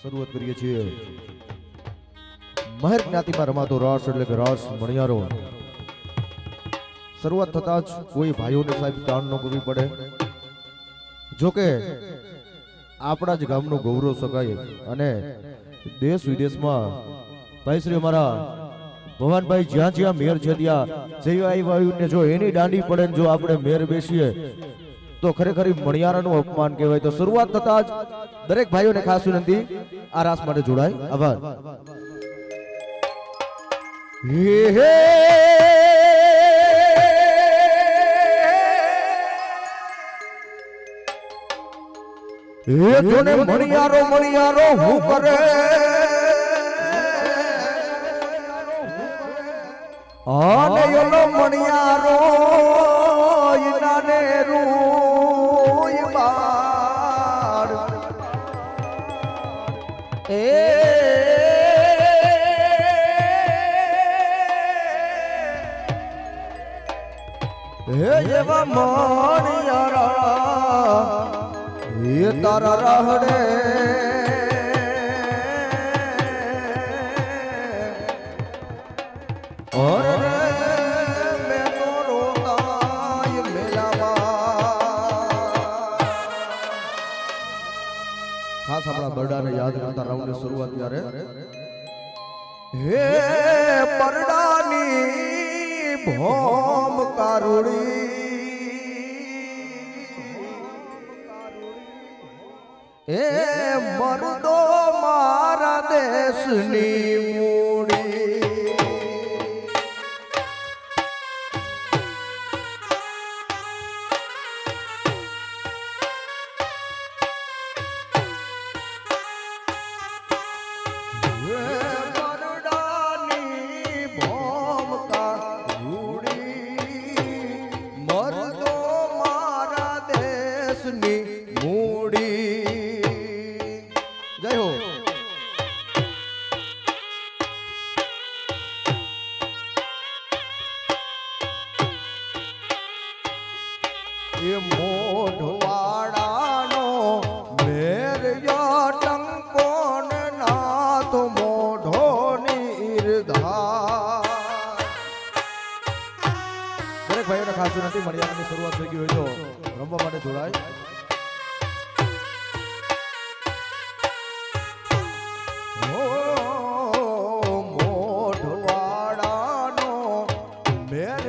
શરૂઆત કરીએ છીએ મહેર જ્ઞાતિમાં રમાતો રાસ એટલે કે રાસ મણિયારો। શરૂઆત થતા જ કોઈ ભાઈઓને સાહેબ તાણ ન કરવી પડે, જોકે આપણા જ ગામનું ગૌરવ સગાય અને દેશ વિદેશમાં ભાઈ શ્રી અમારા ભવાનભાઈ જ્યાં જ્યાં મેર છે ત્યાં જઈ વાયુને જો એની દાંડી પડે ને જો આપણે મેર બેસીએ તો ખરેખર મણિયારાનું અપમાન કહેવાય। તો શરૂઆત થતા જ દરેક ભાઈઓને ખાસ વિનંતી આ રાસ માટે જોડાય। આભાર। જોને મણિયારો મણિયારો હું કરે આને યોલો મણિયારો ઈનાને રૂય બાર એવા મણિયારા એ તારા રહડે ખાસ આપણા બરડાને યાદ કરતા રાઉન્ડની શરૂઆત ત્યારે હે બરડાની ભોમ કારુડી એ મરદો મારા દેશની મૂડી એ મોઢવાડાનો મેર ટંકો નાથ મોઢો નિર્ધાર। દરેક ભાઈઓને ખાસ વિનંતી મર્યાદાની શરૂઆત થઈ ગઈ હોય તો રમવા માટે જોડાય। મોઢવાડાનો મેર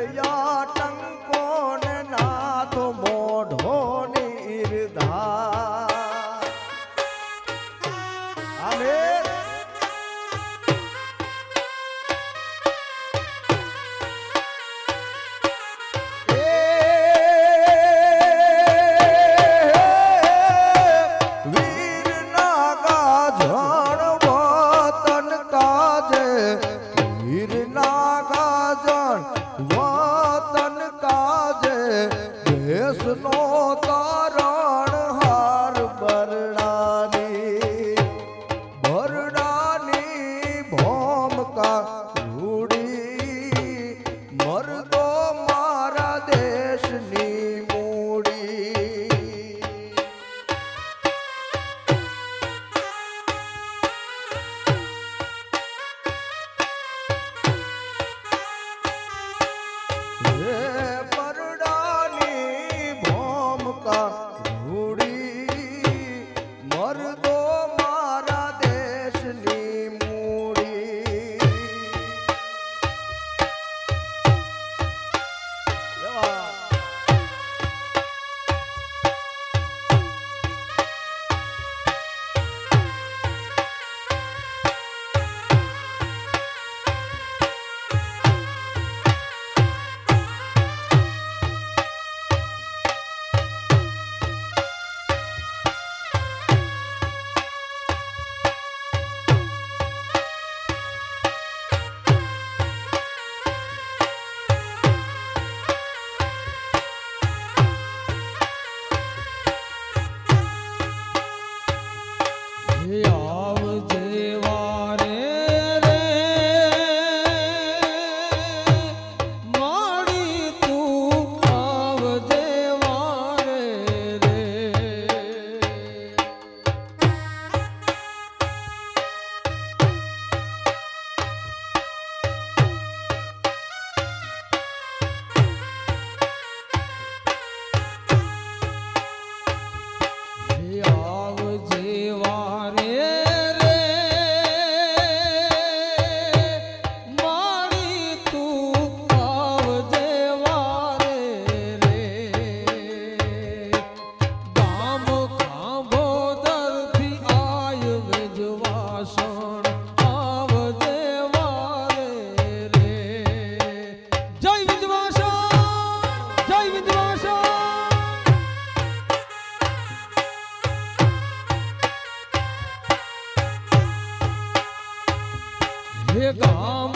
હે ગામ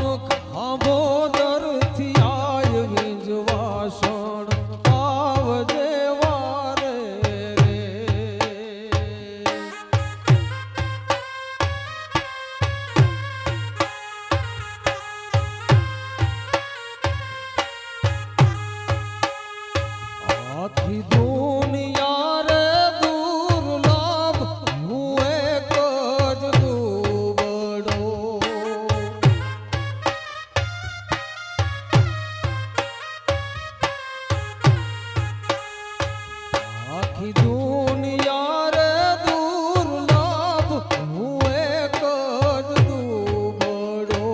ખાંભોદરથી આય વિંજવાસણ આવજે વારે રે. આખી દુનિયા રે દુર્લભ હું એક જ દુબળો. આખી દુનિયા રે દુર્લભ હું એક જ દુબળો.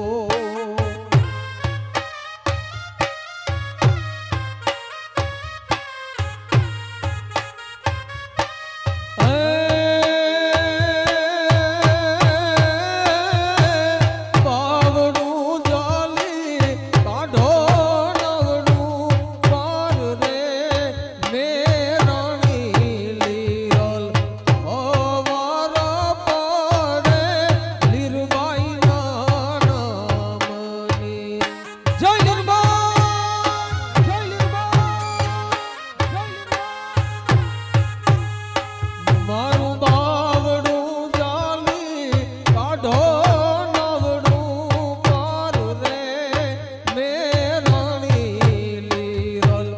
બાવડું જાલી કાઢો નવડું પાર રે મેરાણી લીરલ હવારા પડે લીરબાઈ નામની. જય લીરબાઈ, જય લીરબાઈ, જય લીરબાઈ. મારું બાવડું જાલી કાઢો નવડું પાર રે મેરાણી લીરલ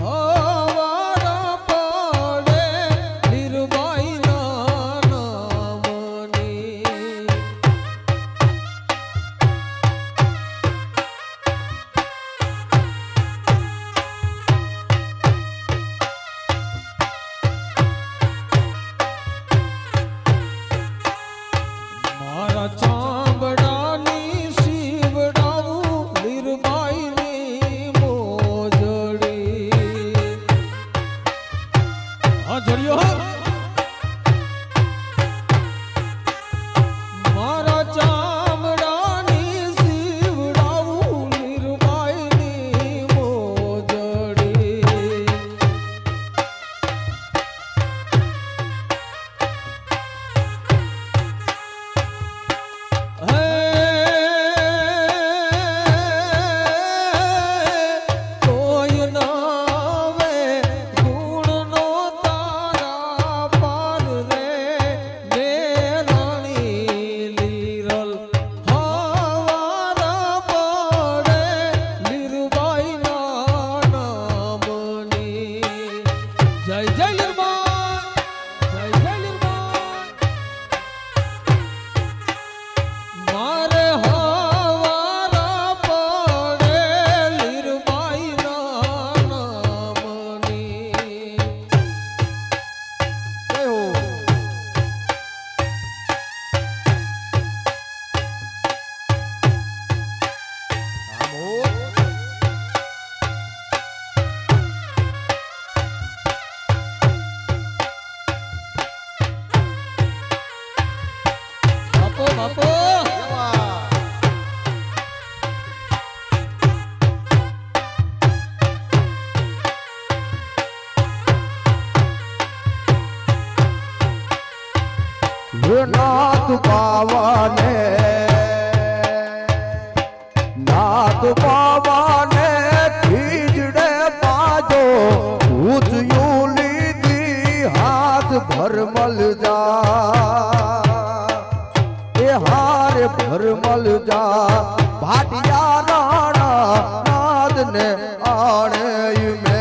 હવારા પડે લીરબાઈ નામની. મારા ચામડાની શીવડાવું લીરબાઈની મોજડી. હા જોડ્યો હા. મારા ચામડાની શીવડાવું લીરબાઈની મોજડી. હે કોઈ નાવે ગુણનો તારા પાર રે મેરાણી લીરલ હવારા પડે લીરબાઈ નામની. જય જય લીરબાઈ, જય જય લીરબાઈ. મારે હવારા પડે લીરબાઈ નામની. જય હો. આમ હો. બાપો બાપો એવા. હે નાથ પાવાને, નાથ પાવાને ખીજડે પાજો ઊંચયું લીધી હાથ ભરમલ જા. એ હારે ભરમલ જા ભાટિયા રાણા નાદને આણે મેં.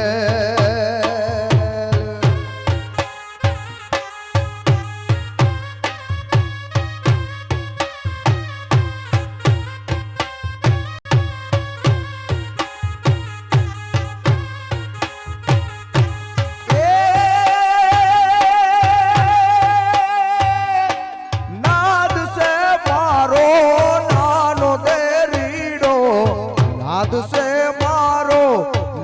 નાદ સે મારો નાનો દેરીડો, નાદ સે મારો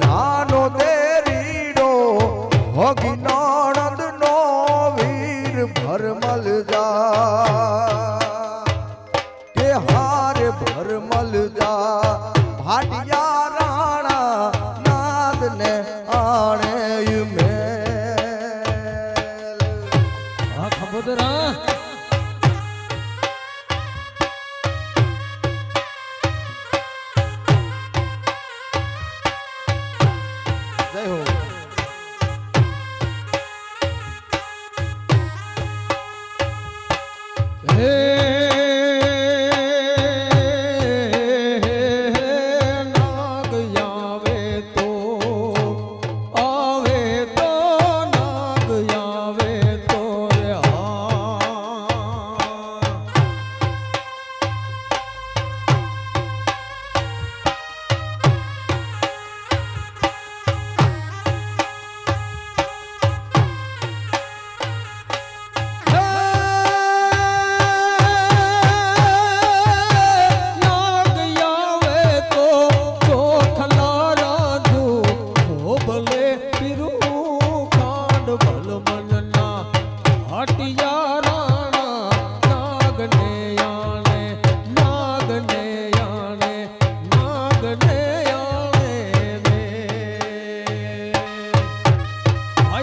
નાનો દેરીડો, હોગી નણંદ નો વીર ભરમલ જા. કે હારે ભરમલ જા ભાટિયા રાણા નાદને આણે મેલ. હા ખંભોદરા. હે નાગ આવે તો નાગ આવે તો રે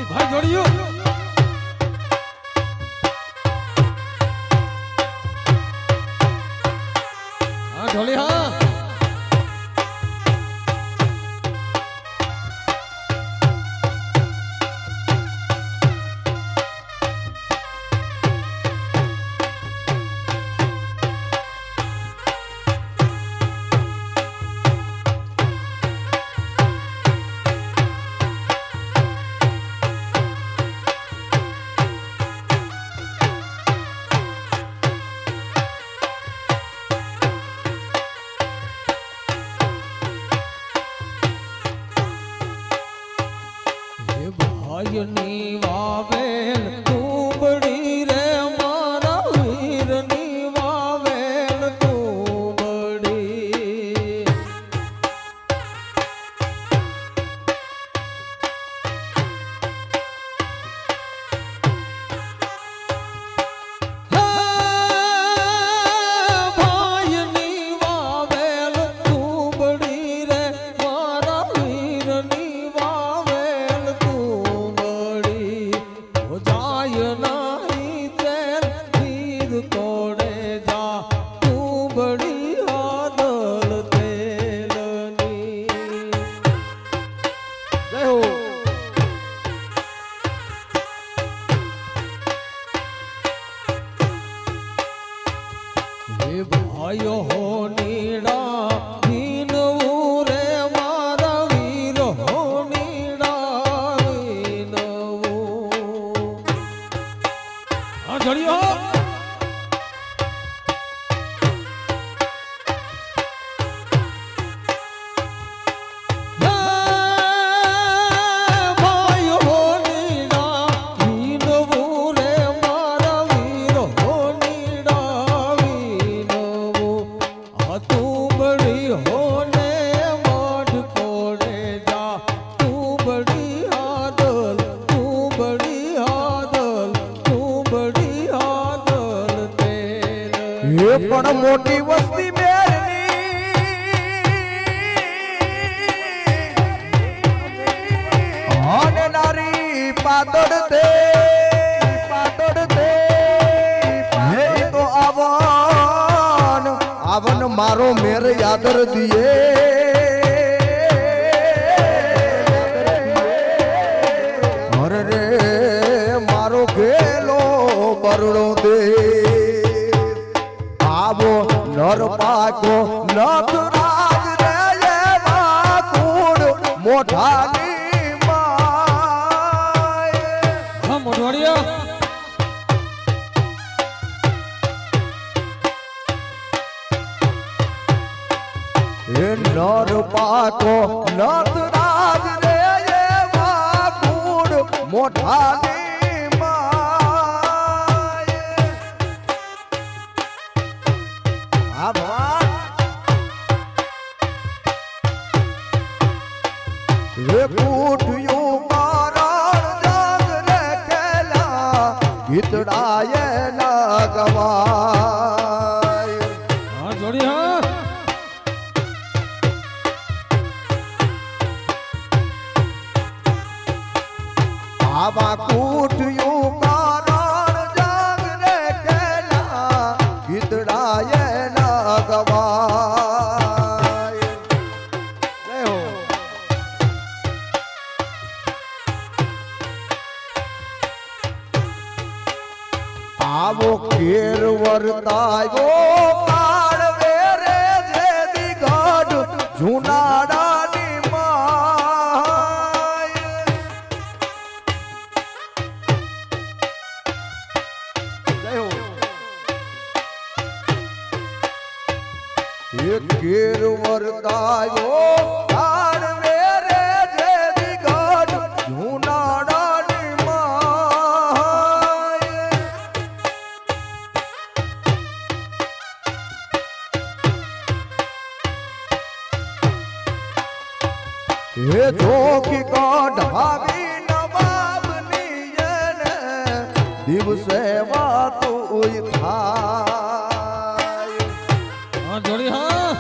ભાઈ જોડ્યું હા ઢોલી હા ભાઈની વાવેલ તુંબડી રે મારા વીરની વાવેલ તુંબડી ભાઈની વાવેલ તુંબડી રે મારા વીરની વાવેલ જાય નહીં તેલ તીર તોડે જા તું બડી આદલ તેલની જય હો હે ભાઈઓ હો નીડા વીનવું રે મારા વીર હો નીડા વીનવું હા જોડ્યો ભાઈઓ હો નીડા વીનવું રે મારા વીર હો નીડા વીનવું આ તું બડી હો ને મોઢ કોડે જા તું બડી આદલ તું બડી આદલ તું બડી આદલ તેલ એ પણ મોટી વસ્તી મેરની અને નારી પાતળ તે હે તો આવન મારો મેર યાદર દિયે અરે રે મારો ગેલો બરડો દે આવો નર પાકો નખરાજ રે એવા કુળ મોઢાની માય હા મોઢવાડિયા એ નર પાકો નખરાજ રે એવા કુળ મોઢાની માય આ ભગવાન એ કુઠિયું કારણ જગ રે કેલા ગીતડાએ ના ગવાય હા જોડી હા આવા કુઠિયું કારણ જગ રે કેલા ગીતડાએ ના ગવાય જય હો આવો કેર વર વર્તાયો કાળવે રે જે દિગડ જુનાડાની માય જય હો એ કેર વર્તાયો કાળવે રે જે દિગડ જુનાડાની માય હે જોખી કાઢાવી નવાબની એને દિવસે વાતું થાય હા જોડી હા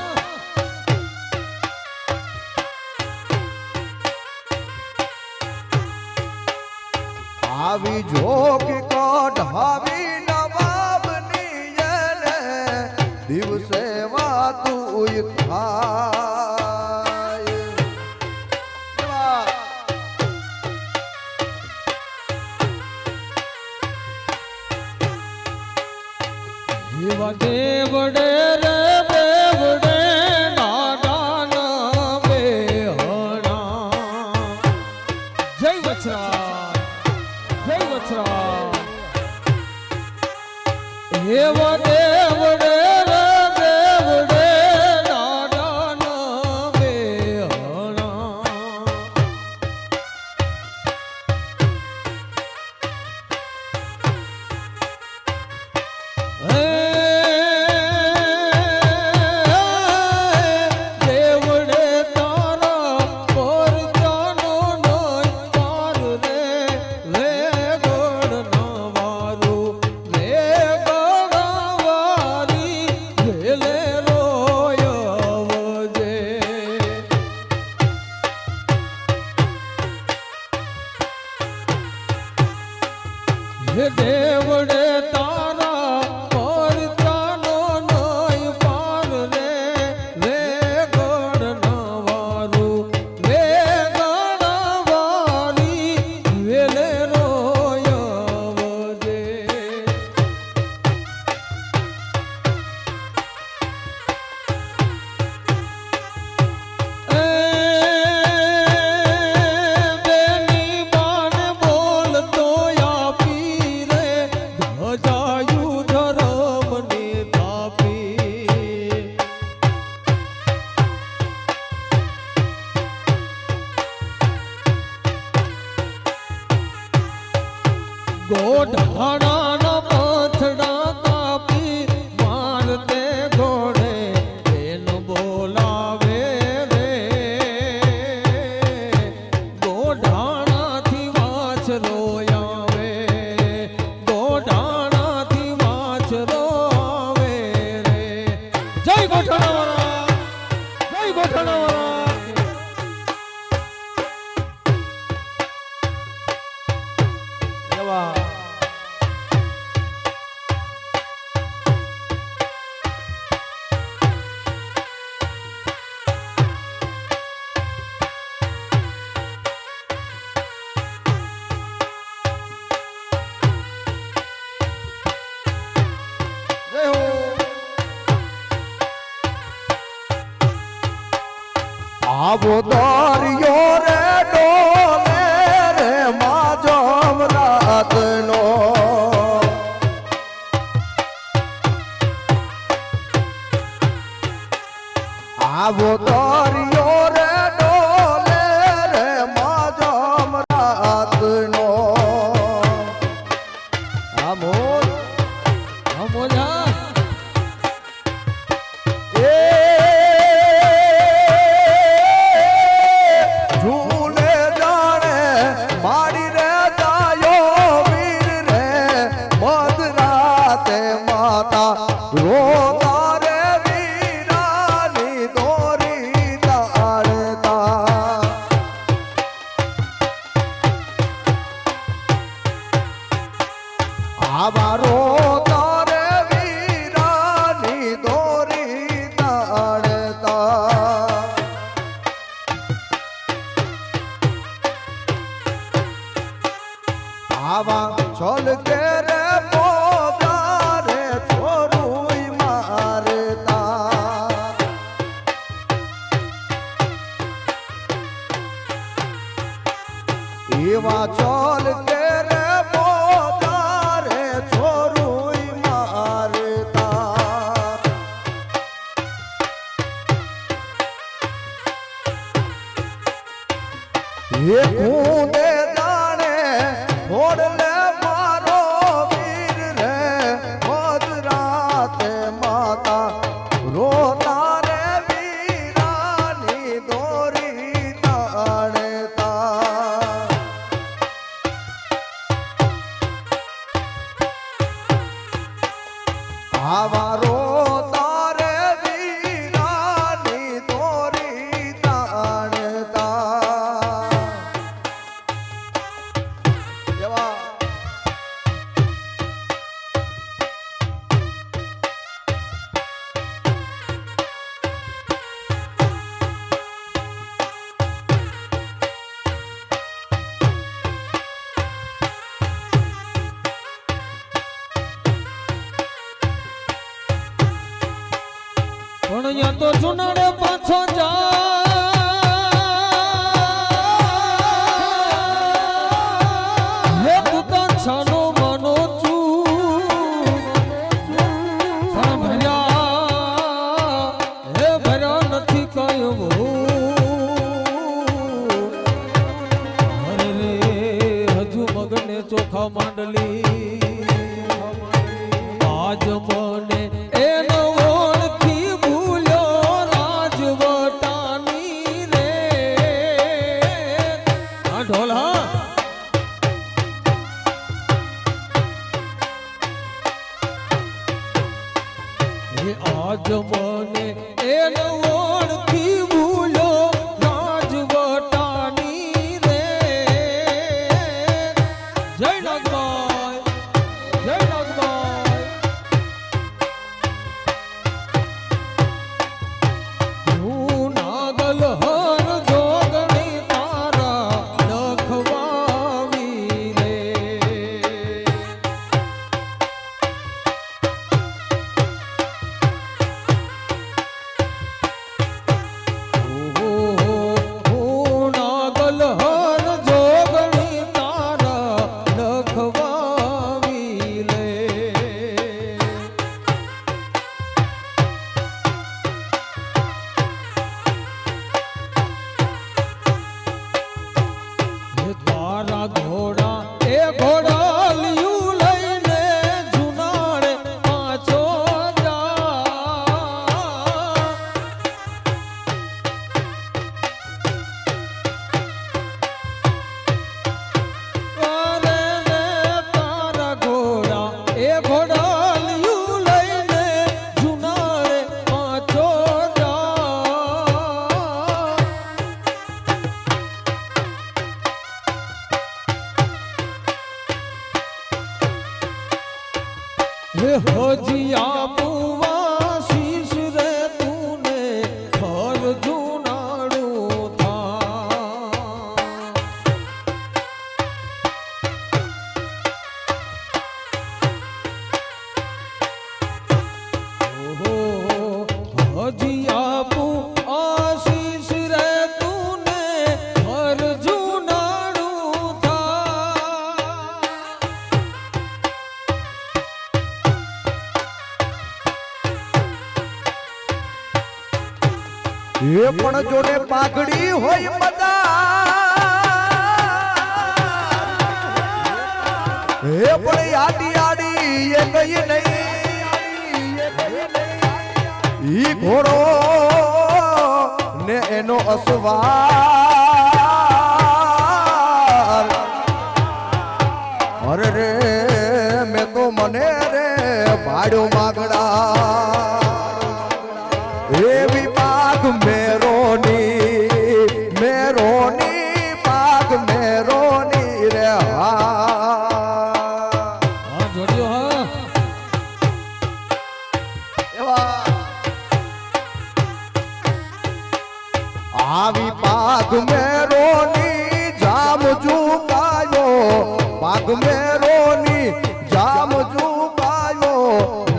આવી જોખી કાઢાવી નવાબની એને દિવસે વાતું થાય એવા દેવડે રે દેવડે નાદાના બેહણા જય વછરા જય વછરા એવા દેવડે રે દેવડે નાદાના બેહણા દેવડે તારા પર જાનો નય પાર રે લે ગોડ નવારું લે ગણવારી વેલે રોયવજે હે દેવડે તારા પર જાનો નય પાર રે લે ગણ નવારું લે ગણવારી વેલે રોયવજે બેની બાન બોલતો આપી રે ધજાયું ધરમને તાપી ગોઢાણાના પથડા કાપી મારતે ઘોડે બેન બોલાવે રે ગોઢાણાથી વાછરો આવે ગોઢાણાથી વાછરો આવે રે જય ગોઠાણાવાળા જય ગોઠાણાવાળા એવા જય હો આવો દરિયો રે ડોલે રે માજમ રાતનો આવો દરિયો રે ડોલે રે માજમ રાતનો આમોદ હા મોજા એ ઝૂલે જાણે માડી રે જાયો વીર રે મધરાતે માતા રોતા રે વીરાની દોરી તાળતા આવા રોતા રે વીર હિમાચલ કે રે મોદારે છોરુઈ મારતા એ કુંડે દાણે ફોડલે મારો વીર રે મધરાતે માતા રોતા રે વીરાની દોરી તાણતા આવા રોતા રે વીરાની દોરી તાણતા પણ અહીંયા તો જુનાડે પાછો જા તું તો છાનો માનો ભર્યા નથી કયો અરે રે હજુ મગને ચોખા માંડલી આજ મને એનો ઓળખી ભૂલ્યો રાજવટાની રે આ ઢોલ હા આજ મને એનો ઓળખી ભૂલ્યો રાજવટાની રે જય નાગભાઈ જય નાગભાઈ હું નાગલ હર જોગણી તારા લખવાવી રે હજીયા મુવા શીશ રે તુને ઘર જુનાડું થા હજીયા મુવા શીશ રે તુને ઘર જુનાડું થા એ પણ જોડે પાઘડી હોય બધા એ પણ આડી આડી એ કઈ નહીં ઈ ઘોડો ને એનો અસવાર અરે રે મેં તો મને રે ભાડ્યો માગડા એવી પાગ મેરોની પાગ મેરોની રે હા જોડ્યો હા એવા આવી પાગ મેરોની જામ ઝુકાયો પાગ મેરોની જામ ઝુકાયો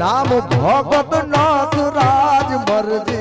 નામ ભગત નાથ રાજ મરજી